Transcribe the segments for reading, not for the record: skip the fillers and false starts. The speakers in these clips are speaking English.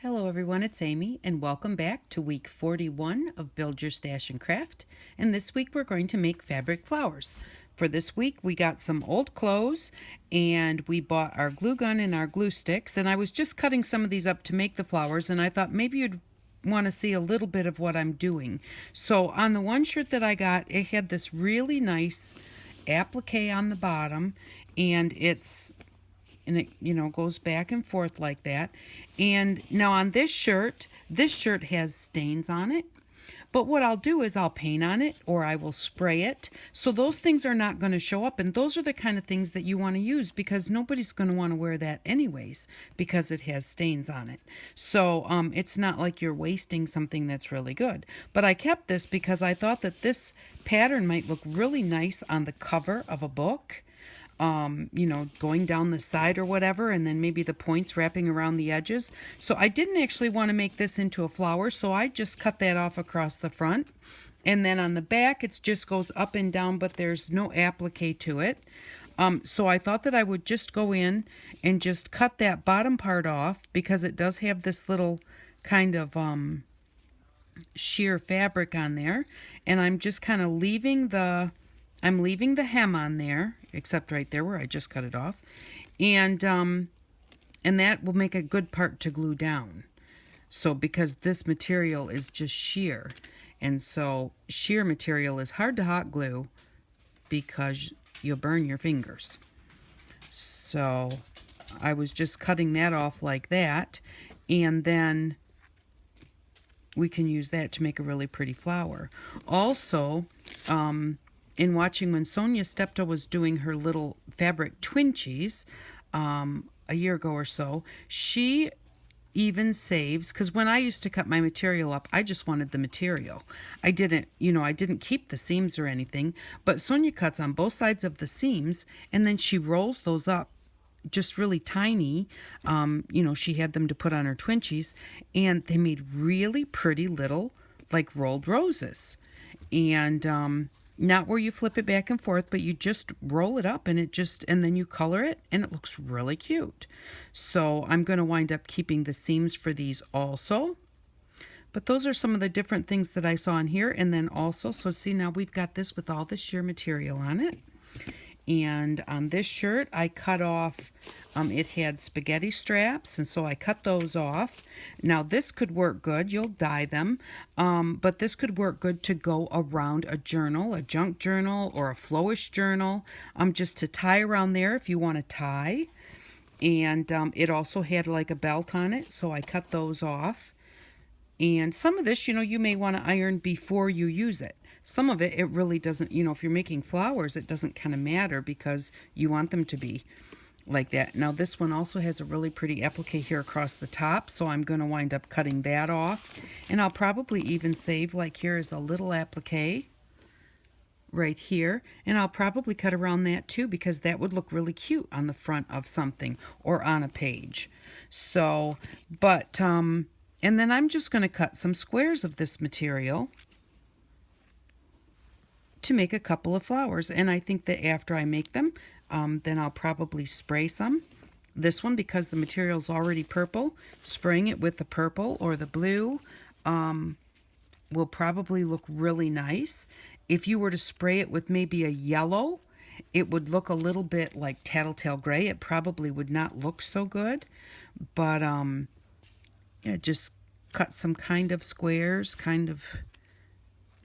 Hello everyone, it's Amy and welcome back to week 41 of Build Your Stash and Craft. And this week we're going to make fabric flowers. For this week we got some old clothes and we bought our glue gun and our glue sticks, and I was just cutting some of these up to make the flowers, and I thought maybe you'd want to see a little bit of what I'm doing. So on the one shirt that I got, it had this really nice applique on the bottom, and it goes back and forth like that. And now on this shirt has stains on it, but what I'll do is I'll paint on it or I will spray it, so those things are not going to show up. And those are the kind of things that you want to use, because nobody's going to want to wear that anyways because it has stains on it. So it's not like you're wasting something that's really good. But I kept this because I thought that this pattern might look really nice on the cover of a book, going down the side or whatever, and then maybe the points wrapping around the edges. So I didn't actually want to make this into a flower, so I just cut that off across the front. And then on the back, it just goes up and down, but there's no applique to it. So I thought that I would just go in and just cut that bottom part off, because it does have this little kind of sheer fabric on there. And I'm just kind of leaving the hem on there, except right there where I just cut it off. And that will make a good part to glue down. So because this material is just sheer, and so sheer material is hard to hot glue because you'll burn your fingers. So I was just cutting that off like that, and then we can use that to make a really pretty flower. Also, in watching when Sonia Steptoe was doing her little fabric twinchies a year ago or so, she even saves, because when I used to cut my material up, I just wanted the material. I didn't keep the seams or anything, but Sonia cuts on both sides of the seams, and then she rolls those up just really tiny. She had them to put on her twinchies, and they made really pretty little, like, rolled roses. And not where you flip it back and forth, but you just roll it up, and then you color it, and it looks really cute. So I'm going to wind up keeping the seams for these also. But those are some of the different things that I saw in here. And then also, so see, now we've got this with all the sheer material on it. And on this shirt, I cut off, it had spaghetti straps, and so I cut those off. Now this could work good, you'll dye them, but this could work good to go around a journal, a junk journal or a flowish journal, just to tie around there if you want to tie. And it also had like a belt on it, so I cut those off. And some of this, you may want to iron before you use it. Some of it, it really doesn't, if you're making flowers, it doesn't kind of matter because you want them to be like that. Now this one also has a really pretty applique here across the top, so I'm going to wind up cutting that off. And I'll probably even save, like, here is a little applique right here, and I'll probably cut around that too, because that would look really cute on the front of something or on a page. So, and then I'm just going to cut some squares of this material to make a couple of flowers. And I think that after I make them, then I'll probably spray some. This one, because the material's already purple, spraying it with the purple or the blue will probably look really nice. If you were to spray it with maybe a yellow, it would look a little bit like tattletale gray. It probably would not look so good. But yeah, just cut some kind of squares, kind of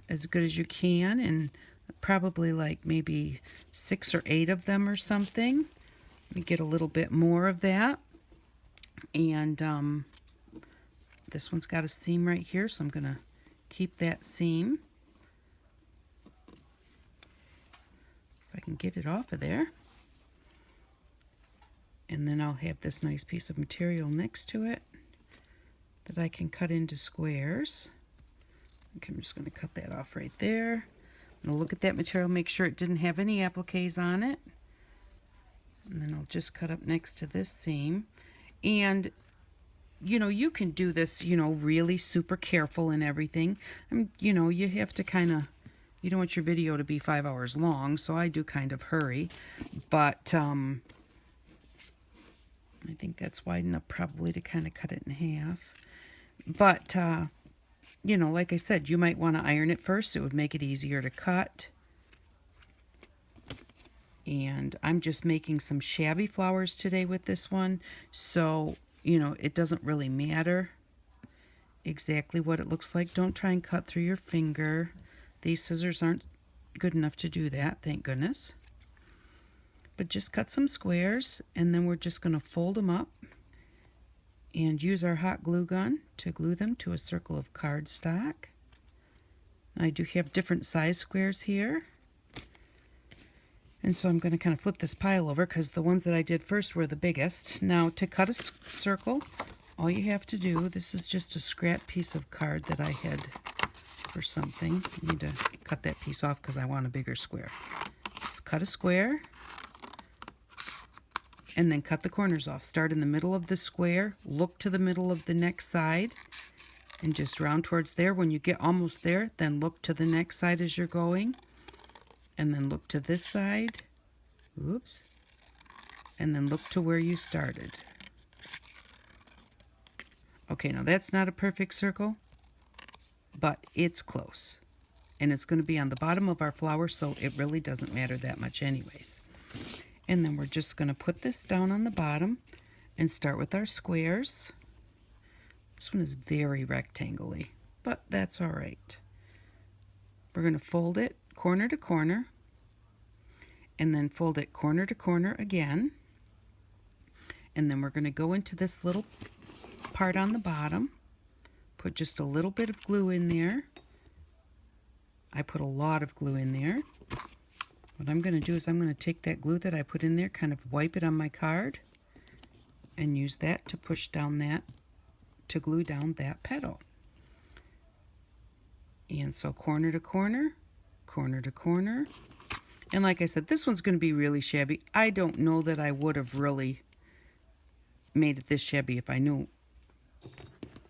as good as you can, and probably like maybe 6 or 8 of them or something. Let me get a little bit more of that. And this one's got a seam right here, so I'm going to keep that seam. If I can get it off of there. And then I'll have this nice piece of material next to it that I can cut into squares. Okay, I'm just going to cut that off right there. I'm going to look at that material, make sure it didn't have any appliques on it. And then I'll just cut up next to this seam. And, you can do this, really super careful and everything. You have to kind of, you don't want your video to be 5 hours long, so I do kind of hurry. But I think that's wide enough probably to kind of cut it in half. But, you know, like I said, you might want to iron it first. It would make it easier to cut. And I'm just making some shabby flowers today with this one. So, you know, it doesn't really matter exactly what it looks like. Don't try and cut through your finger. These scissors aren't good enough to do that, thank goodness. But just cut some squares, and then we're just going to fold them up and use our hot glue gun to glue them to a circle of cardstock. I do have different size squares here. And so I'm going to kind of flip this pile over because the ones that I did first were the biggest. Now to cut a circle, all you have to do, this is just a scrap piece of card that I had for something. I need to cut that piece off because I want a bigger square. Just cut a square and then cut the corners off. Start in the middle of the square, look to the middle of the next side, and just round towards there. When you get almost there, then look to the next side as you're going, and then look to this side, oops, and then look to where you started. Okay, now that's not a perfect circle, but it's close. And it's going to be on the bottom of our flower, so it really doesn't matter that much anyways. And then we're just going to put this down on the bottom and start with our squares. This one is very rectangle-y, but that's all right. We're going to fold it corner to corner, and then fold it corner to corner again. And then we're going to go into this little part on the bottom, put just a little bit of glue in there. I put a lot of glue in there. What I'm going to do is I'm going to take that glue that I put in there, kind of wipe it on my card, and use that to push down that, to glue down that petal. And so corner to corner, corner to corner. And like I said, this one's going to be really shabby. I don't know that I would have really made it this shabby if I knew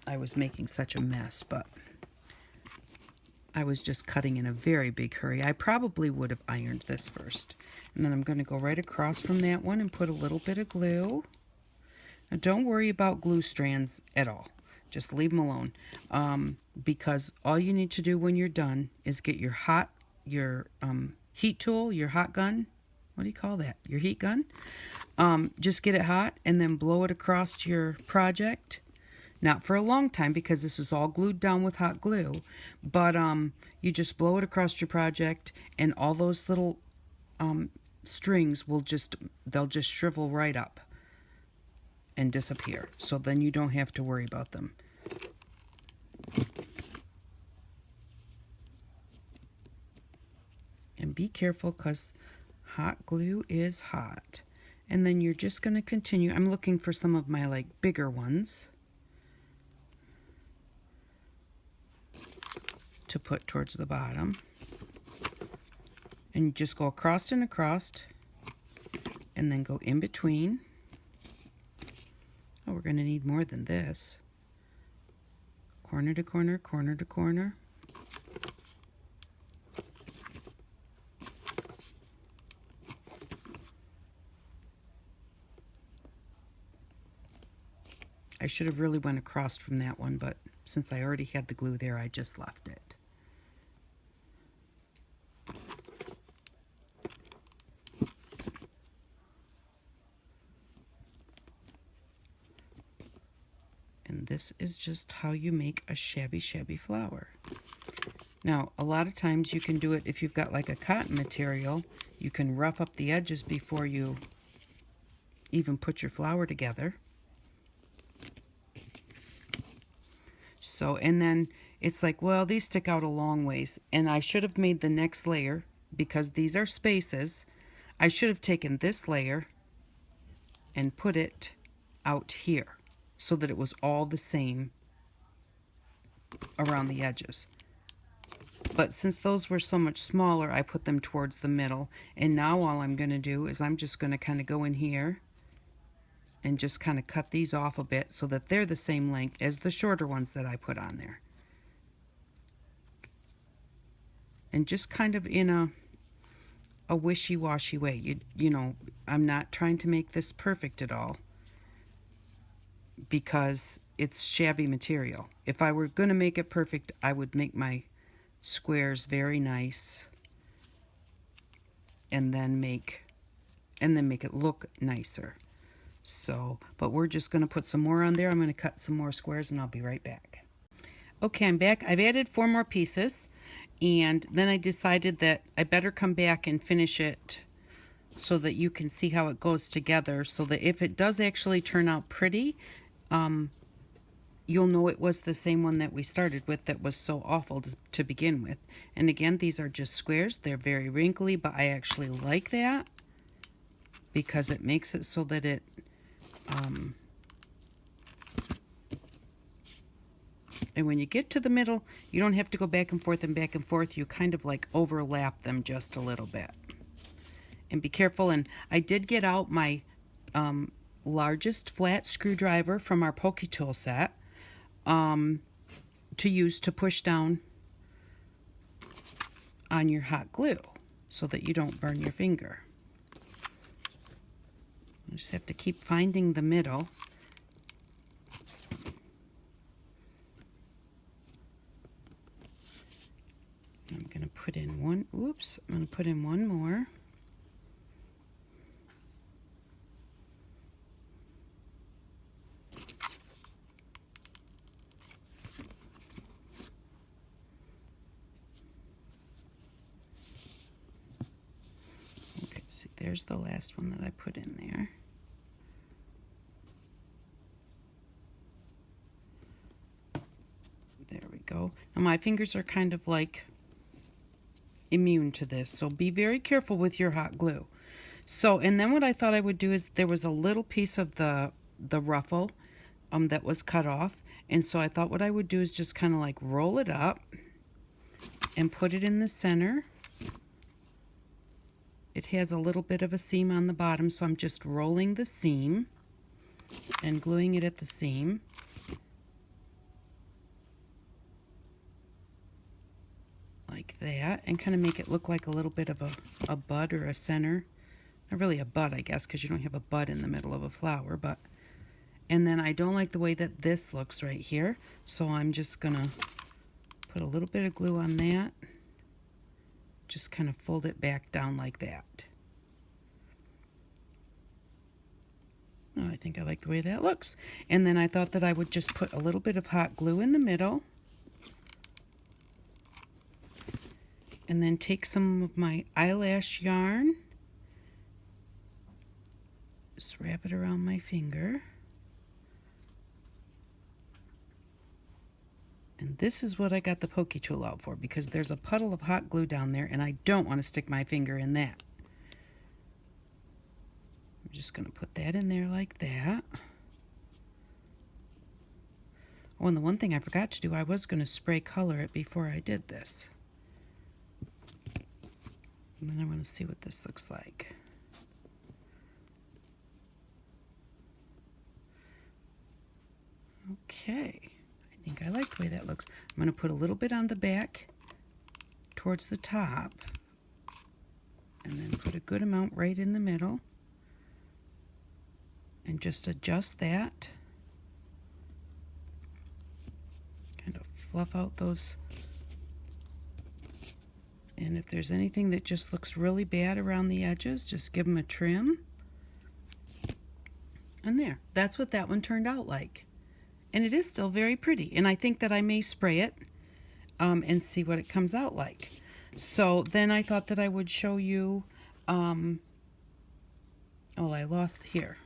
I was making such a mess, but I was just cutting in a very big hurry. I probably would have ironed this first. And then I'm going to go right across from that one and put a little bit of glue. Now don't worry about glue strands at all. Just leave them alone. Because all you need to do when you're done is get your heat tool, your hot gun. What do you call that? Your heat gun. Just get it hot and then blow it across your project. Not for a long time because this is all glued down with hot glue, but you just blow it across your project and all those little strings they'll just shrivel right up and disappear. So then you don't have to worry about them. And be careful because hot glue is hot. And then you're just going to continue. I'm looking for some of my bigger ones to put towards the bottom, and just go across and across, and then go in between. Oh, we're going to need more than this. Corner to corner, corner to corner. I should have really went across from that one, but since I already had the glue there, I just left it. And this is just how you make a shabby flower. Now, a lot of times you can do it if you've got like a cotton material. You can rough up the edges before you even put your flower together. So, and then it's like, well, these stick out a long ways, and I should have made the next layer, because these are spaces, I should have taken this layer and put it out here so that it was all the same around the edges. But since those were so much smaller, I put them towards the middle, and now all I'm going to do is I'm just going to kind of go in here and just kind of cut these off a bit so that they're the same length as the shorter ones that I put on there. And just kind of in a wishy-washy way. You know, I'm not trying to make this perfect at all. because it's shabby material. If I were going to make it perfect, I would make my squares very nice and then make it look nicer. So, but we're just going to put some more on there. I'm going to cut some more squares and I'll be right back. Okay, I'm back. I've added 4 more pieces, and then I decided that I better come back and finish it so that you can see how it goes together, so that if it does actually turn out pretty, you'll know it was the same one that we started with that was so awful to begin with. And again, these are just squares. They're very wrinkly, but I actually like that because it makes it so that it and when you get to the middle, you don't have to go back and forth and back and forth. You kind of like overlap them just a little bit. And be careful. And I did get out my largest flat screwdriver from our Pokey Tool set to use to push down on your hot glue so that you don't burn your finger. You just have to keep finding the middle. I'm going to put in one, oops, I'm going to put in one more. Okay, see, there's the last one that I put in there. There we go. Now my fingers are kind of like immune to this, so be very careful with your hot glue. So, and then what I thought I would do is there was a little piece of the ruffle that was cut off, and so I thought what I would do is just kind of like roll it up and put it in the center. It has a little bit of a seam on the bottom, so I'm just rolling the seam and gluing it at the seam. Like that, and kind of make it look like a little bit of a bud or a center. Not really a bud, I guess, because you don't have a bud in the middle of a flower, but and then I don't like the way that this looks right here, so I'm just gonna put a little bit of glue on that. Just kind of fold it back down like that. Oh, I think I like the way that looks. And then I thought that I would just put a little bit of hot glue in the middle. And then take some of my eyelash yarn, just wrap it around my finger. And this is what I got the Pokey Tool out for, because there's a puddle of hot glue down there and I don't want to stick my finger in that. I'm just going to put that in there like that. Oh, and the one thing I forgot to do, I was going to spray color it before I did this. And then I want to see what this looks like. Okay, I think I like the way that looks. I'm going to put a little bit on the back towards the top, and then put a good amount right in the middle, and just adjust that. Kind of fluff out those. And if there's anything that just looks really bad around the edges, just give them a trim. And there, that's what that one turned out like. And it is still very pretty. And I think that I may spray it and see what it comes out like. So then I thought that I would show you, oh, I lost here,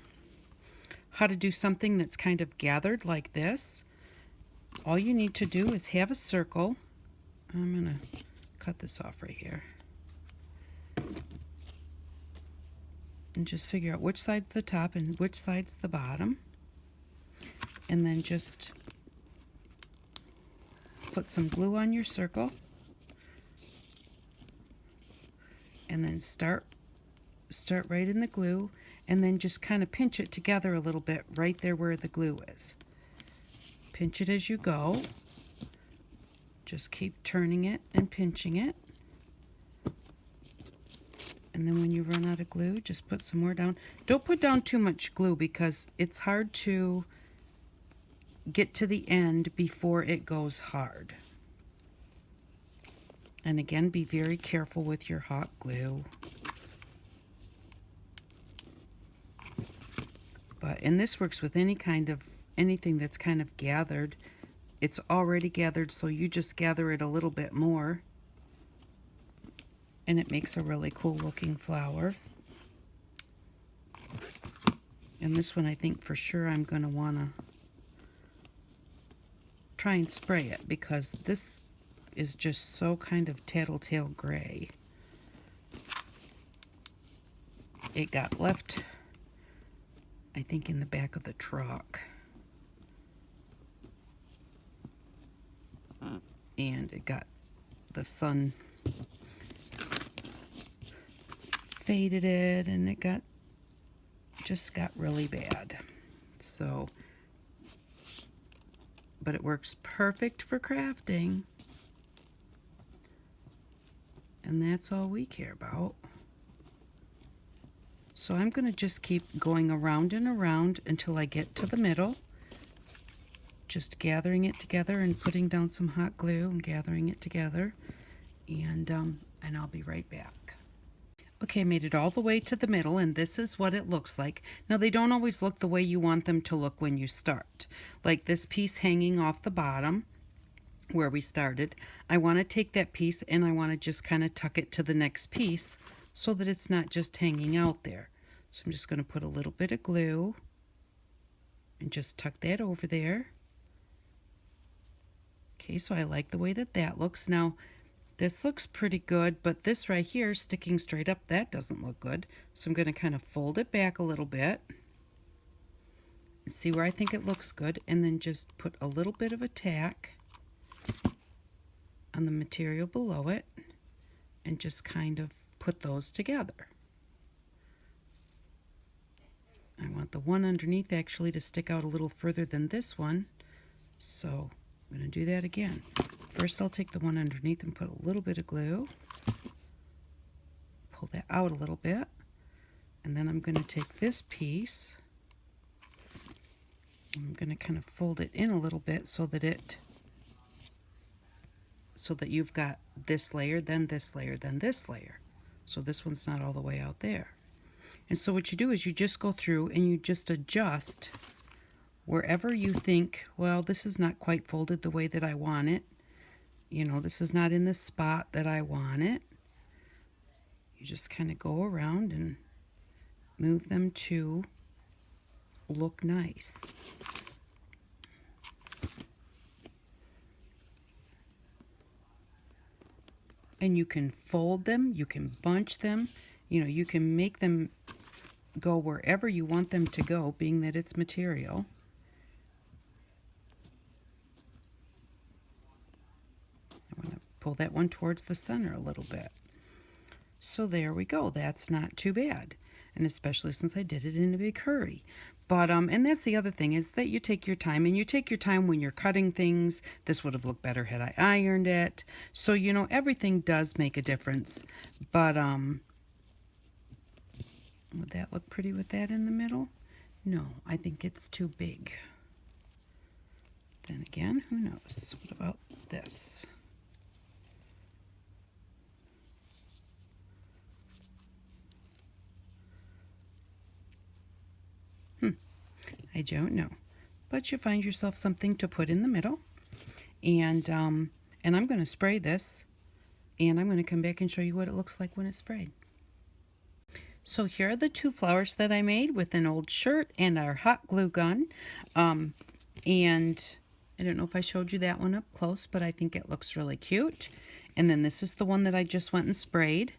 how to do something that's kind of gathered like this. All you need to do is have a circle. I'm going to cut this off right here. And just figure out which side's the top and which side's the bottom. And then just put some glue on your circle. And then start right in the glue, and then just kind of pinch it together a little bit right there where the glue is. Pinch it as you go. Just keep turning it and pinching it. And then when you run out of glue, just put some more down. Don't put down too much glue because it's hard to get to the end before it goes hard. And again, be very careful with your hot glue. And this works with anything that's kind of gathered. It's already gathered, so you just gather it a little bit more. And it makes a really cool looking flower. And this one I think for sure I'm going to want to try and spray it, because this is just so kind of tattletale gray. It got left, I think, in the back of the truck. And it got, the sun faded it, and it just got really bad. So, but it works perfect for crafting. And that's all we care about. So I'm going to just keep going around and around until I get to the middle. Just gathering it together and putting down some hot glue and gathering it together. And I'll be right back. Okay, made it all the way to the middle, and this is what it looks like. Now, they don't always look the way you want them to look when you start. Like this piece hanging off the bottom where we started. I want to take that piece and I want to just kind of tuck it to the next piece so that it's not just hanging out there. So I'm just going to put a little bit of glue and just tuck that over there. Okay, so I like the way that looks. Now, this looks pretty good, but this right here, sticking straight up, that doesn't look good. So I'm going to kind of fold it back a little bit. See where I think it looks good, and then just put a little bit of a tack on the material below it, and just kind of put those together. I want the one underneath actually to stick out a little further than this one, so I'm going to do that again. First, I'll take the one underneath and put a little bit of glue, pull that out a little bit, and then I'm going to take this piece, I'm going to kind of fold it in a little bit so that you've got this layer, then this layer, then this layer. So this one's not all the way out there. And so what you do is you just go through and you just adjust wherever you think, well, this is not quite folded the way that I want it. You know, this is not in the spot that I want it. You just kind of go around and move them to look nice. And you can fold them, you can bunch them, you know, you can make them go wherever you want them to go, being that it's material. I want to pull that one towards the center a little bit. So there we go. That's not too bad. And especially since I did it in a big hurry. But, and that's the other thing, is that you take your time, and you take your time when you're cutting things. This would have looked better had I ironed it. So, you know, everything does make a difference. But, would that look pretty with that in the middle? No, I think it's too big. Then again, who knows? What about this? I don't know. But you find yourself something to put in the middle. And I'm going to spray this. And I'm going to come back and show you what it looks like when it's sprayed. So here are the two flowers that I made with an old shirt and our hot glue gun. And I don't know if I showed you that one up close, but I think it looks really cute. And then this is the one that I just went and sprayed.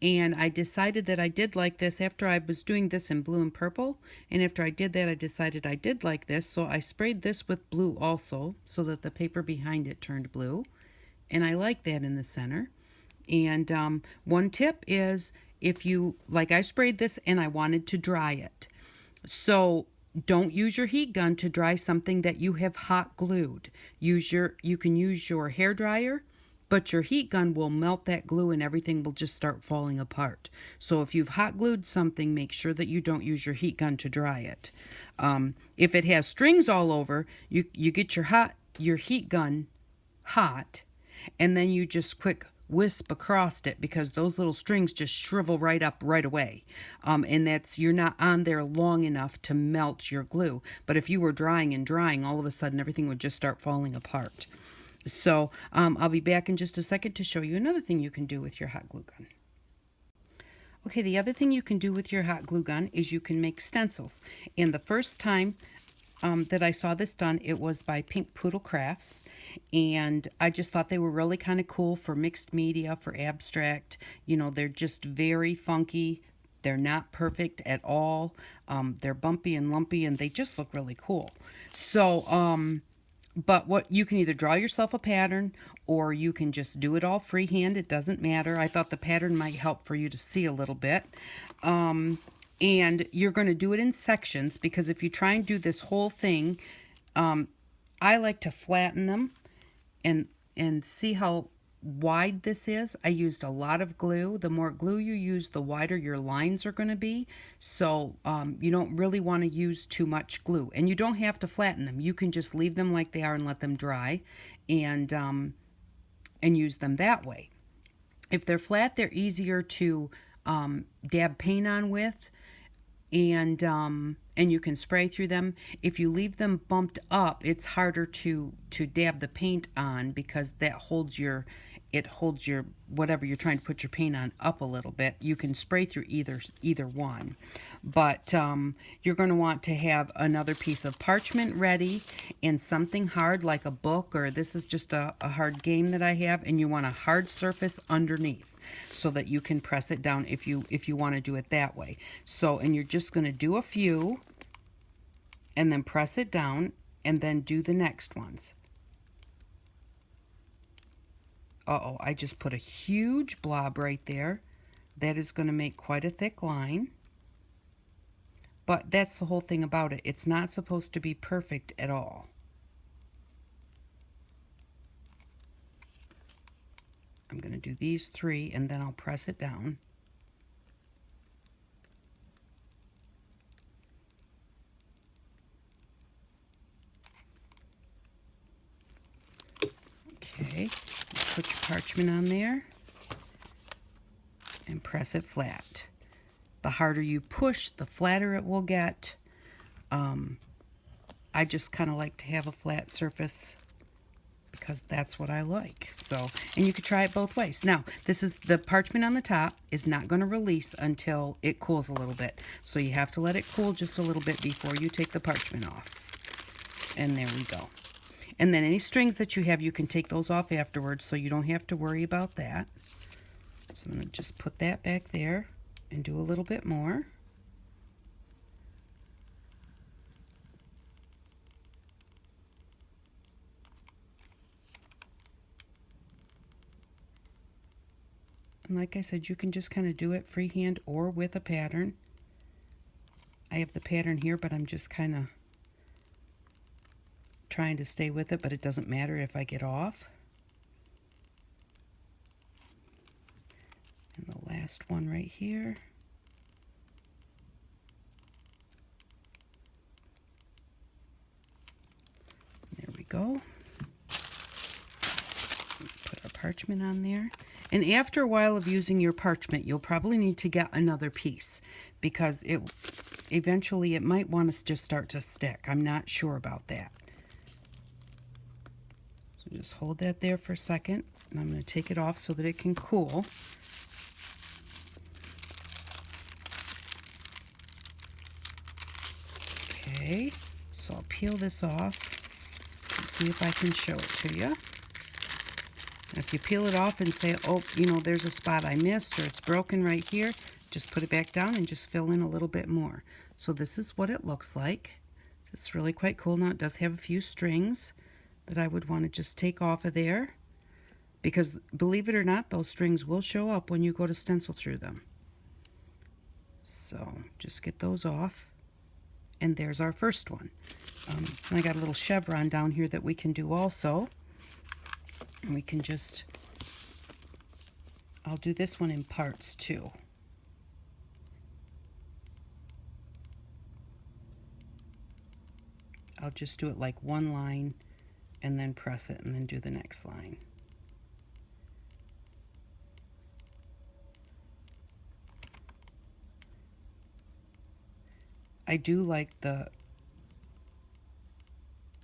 And I decided that I did like this after I was doing this in blue and purple. And after I did that, I decided I did like this. So I sprayed this with blue also, so that the paper behind it turned blue. And I like that in the center. And one tip is, if you, like I sprayed this and I wanted to dry it. So don't use your heat gun to dry something that you have hot glued. You can use your hair dryer but your heat gun will melt that glue and everything will just start falling apart. So if you've hot glued something, make sure that you don't use your heat gun to dry it. If it has strings all over, you get your heat gun hot, and then you just quick wisp across it, because those little strings just shrivel right up right away. And you're not on there long enough to melt your glue. But if you were drying and drying, all of a sudden everything would just start falling apart. So I'll be back in just a second to show you another thing you can do with your hot glue gun. Okay, the other thing you can do with your hot glue gun is you can make stencils. And the first time that I saw this done, it was by Pink Poodle Crafts. And I just thought they were really kind of cool for mixed media, for abstract. You know, they're just very funky. They're not perfect at all. They're bumpy and lumpy, and they just look really cool. So, but what you can either draw yourself a pattern, or you can just do it all freehand. It doesn't matter. I thought the pattern might help for you to see a little bit. And you're going to do it in sections, because if you try and do this whole thing, I like to flatten them and see how wide this is. I used a lot of glue. The more glue you use, the wider your lines are going to be. So you don't really want to use too much glue. And you don't have to flatten them. You can just leave them like they are and let them dry, and use them that way. If they're flat, they're easier to dab paint on with, and you can spray through them. If you leave them bumped up, it's harder to dab the paint on, because that holds your whatever you're trying to put your paint on up a little bit. You can spray through either one, but you're going to want to have another piece of parchment ready, and something hard like a book, or this is just a hard game that I have, and you want a hard surface underneath, so that you can press it down if you want to do it that way. So, and you're just going to do a few, and then press it down, and then do the next ones. Uh-oh, I just put a huge blob right there. That is going to make quite a thick line. But that's the whole thing about it. It's not supposed to be perfect at all. I'm going to do these 3, and then I'll press it down. Okay, put your parchment on there and press it flat. The harder you push, the flatter it will get. I just kind of like to have a flat surface, because that's what I like. So, and you could try it both ways. Now, this is the parchment on the top is not going to release until it cools a little bit. So you have to let it cool just a little bit before you take the parchment off. And there we go. And then any strings that you have, you can take those off afterwards, so you don't have to worry about that. So I'm going to just put that back there and do a little bit more. And like I said, you can just kind of do it freehand or with a pattern. I have the pattern here, but I'm just kind of trying to stay with it, but it doesn't matter if I get off. And the last one right here. There we go. Put our parchment on there. And after a while of using your parchment, you'll probably need to get another piece, because eventually it might want to just start to stick. I'm not sure about that. So just hold that there for a second, and I'm going to take it off so that it can cool. Okay, so I'll peel this off and see if I can show it to you. If you peel it off and say, oh, there's a spot I missed, or it's broken right here, just put it back down and just fill in a little bit more. So this is what it looks like. It's really quite cool. Now it does have a few strings that I would want to just take off of there, because believe it or not, those strings will show up when you go to stencil through them. So just get those off. And there's our first one. I got a little chevron down here that we can do also. And we can just I'll do this one in parts too. I'll just do it like one line and then press it and then do the next line. I do like the,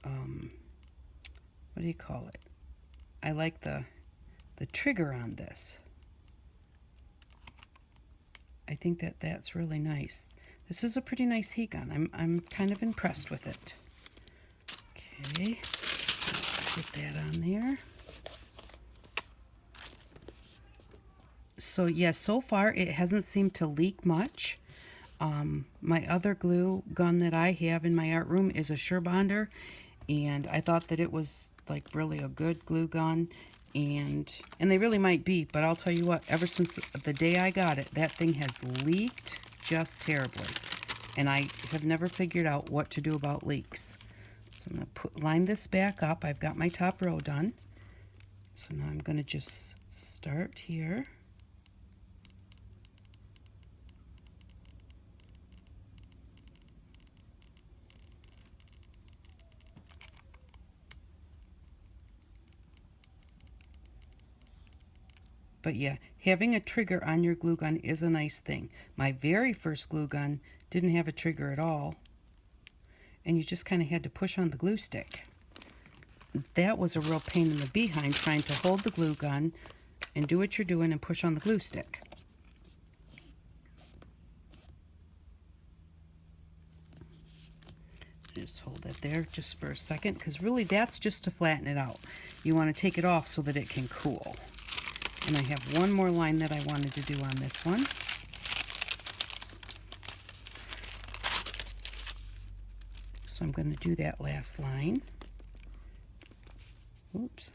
what do you call it? I like the trigger on this. I think that that's really nice. This is a pretty nice heat gun. I'm kind of impressed with it. Okay, put that on there. So yeah, so far it hasn't seemed to leak much. My other glue gun that I have in my art room is a Surebonder, and I thought that it was like really a good glue gun, and they really might be, but I'll tell you what, ever since the day I got it, that thing has leaked just terribly, and I have never figured out what to do about leaks. So I'm going to line this back up. I've got my top row done, so now I'm going to just start here. But yeah, having a trigger on your glue gun is a nice thing. My very first glue gun didn't have a trigger at all, and you just kind of had to push on the glue stick. That was a real pain in the behind, trying to hold the glue gun and do what you're doing and push on the glue stick. Just hold it there just for a second, because really that's just to flatten it out. You want to take it off so that it can cool. And I have one more line that I wanted to do on this one. So I'm going to do that last line. Oops,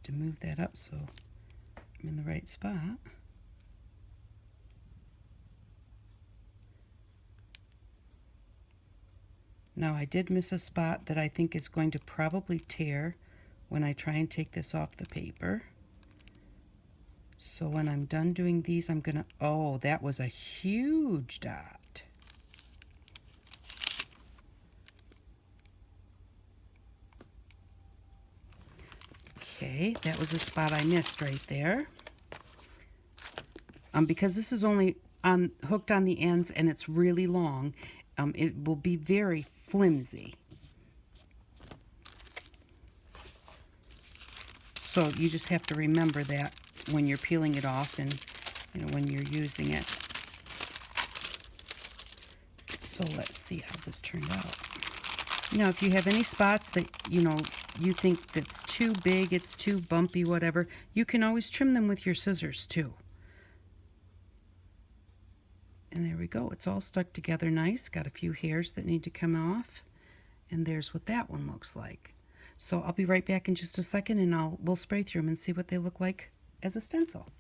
to move that up so I'm in the right spot. Now I did miss a spot that I think is going to probably tear when I try and take this off the paper. So when I'm done doing these, I'm gonna, oh, that was a huge dot. Okay, that was a spot I missed right there. Because this is only hooked on the ends and it's really long, it will be very flimsy. So you just have to remember that when you're peeling it off and when you're using it. So let's see how this turned out. Now, if you have any spots that you think that's too big, it's too bumpy, whatever, you can always trim them with your scissors too. And there we go. It's all stuck together nice. Got a few hairs that need to come off. And there's what that one looks like. So I'll be right back in just a second, and we'll spray through them and see what they look like as a stencil.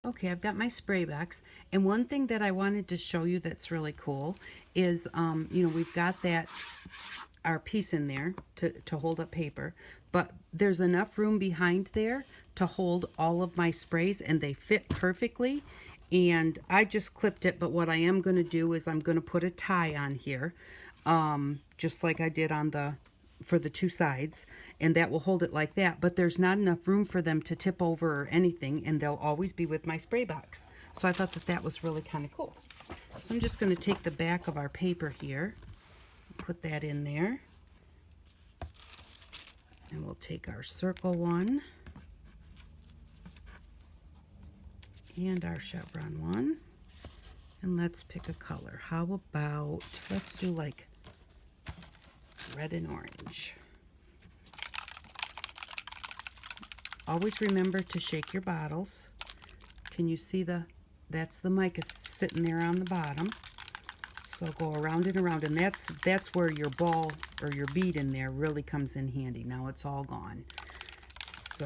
Okay, I've got my spray box, and one thing that I wanted to show you that's really cool is, we've got our piece in there to hold up paper, but there's enough room behind there to hold all of my sprays, and they fit perfectly. And I just clipped it, but what I am going to do is I'm going to put a tie on here, just like I did for the two sides, and that will hold it like that. But there's not enough room for them to tip over or anything, and they'll always be with my spray box. So I thought that was really kind of cool. So I'm just going to take the back of our paper here, put that in there, and we'll take our circle one and our chevron one, and let's pick a color. How about, let's do like red and orange. Always remember to shake your bottles. Can you see that's the mica sitting there on the bottom. So go around and around, and that's where your ball or your bead in there really comes in handy. Now it's all gone. So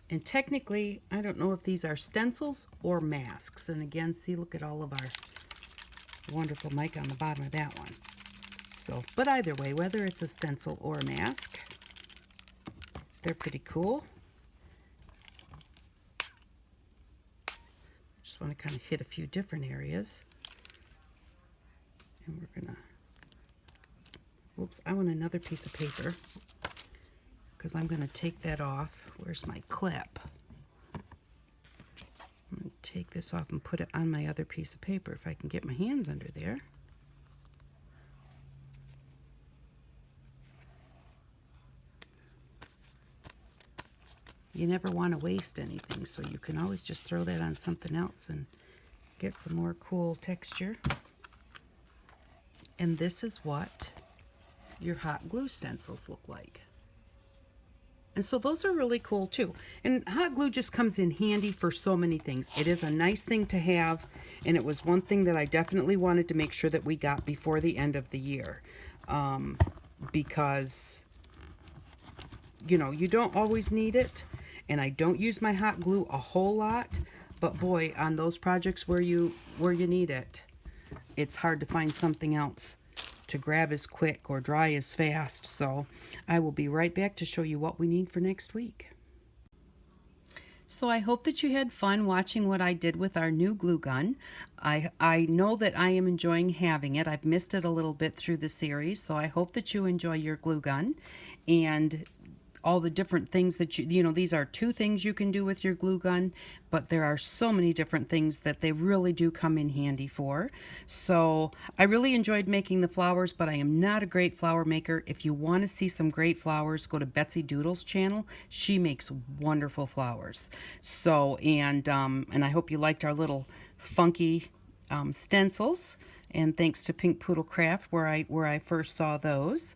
and technically, I don't know if these are stencils or masks. And again, see, look at all of wonderful mic on the bottom of that one. So, but either way, whether it's a stencil or a mask, they're pretty cool. Just want to kind of hit a few different areas. And we're gonna, whoops, I want another piece of paper because I'm gonna take that off. Where's my clip? I'm gonna take this off and put it on my other piece of paper if I can get my hands under there. You never want to waste anything, so you can always just throw that on something else and get some more cool texture. And this is what your hot glue stencils look like. And so those are really cool too. And hot glue just comes in handy for so many things. It is a nice thing to have, and it was one thing that I definitely wanted to make sure that we got before the end of the year. Because, you know, you don't always need it. And I don't use my hot glue a whole lot, but boy, on those projects where you need it, it's hard to find something else to grab as quick or dry as fast. So I will be right back to show you what we need for next week. So I hope that you had fun watching what I did with our new glue gun. I know that I am enjoying having it. I've missed it a little bit through the series, so I hope that you enjoy your glue gun and all the different things that you know, these are 2 things you can do with your glue gun, but there are so many different things that they really do come in handy for. So I really enjoyed making the flowers, but I am not a great flower maker. If you want to see some great flowers, go to Betsy Doodle's channel. She makes wonderful flowers. So, and I hope you liked our little funky stencils, and thanks to Pink Poodle Craft where I first saw those.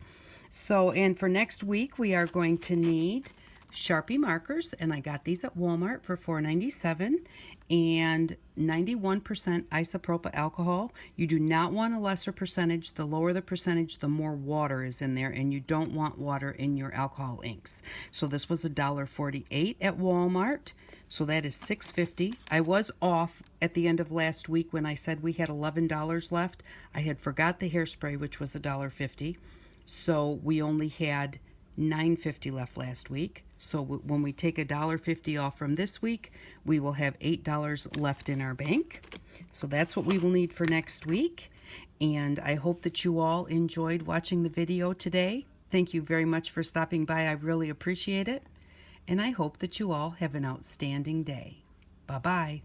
So, and for next week, we are going to need Sharpie markers, and I got these at Walmart for $4.97, and 91% isopropyl alcohol. You do not want a lesser percentage. The lower the percentage, the more water is in there, and you don't want water in your alcohol inks. So this was $1.48 at Walmart. So that is $6.50. I was off at the end of last week when I said we had $11 left. I had forgot the hairspray, which was $1.50. So we only had $9.50 left last week. So when we take $1.50 off from this week, we will have $8 left in our bank. So that's what we will need for next week. And I hope that you all enjoyed watching the video today. Thank you very much for stopping by. I really appreciate it. And I hope that you all have an outstanding day. Bye-bye.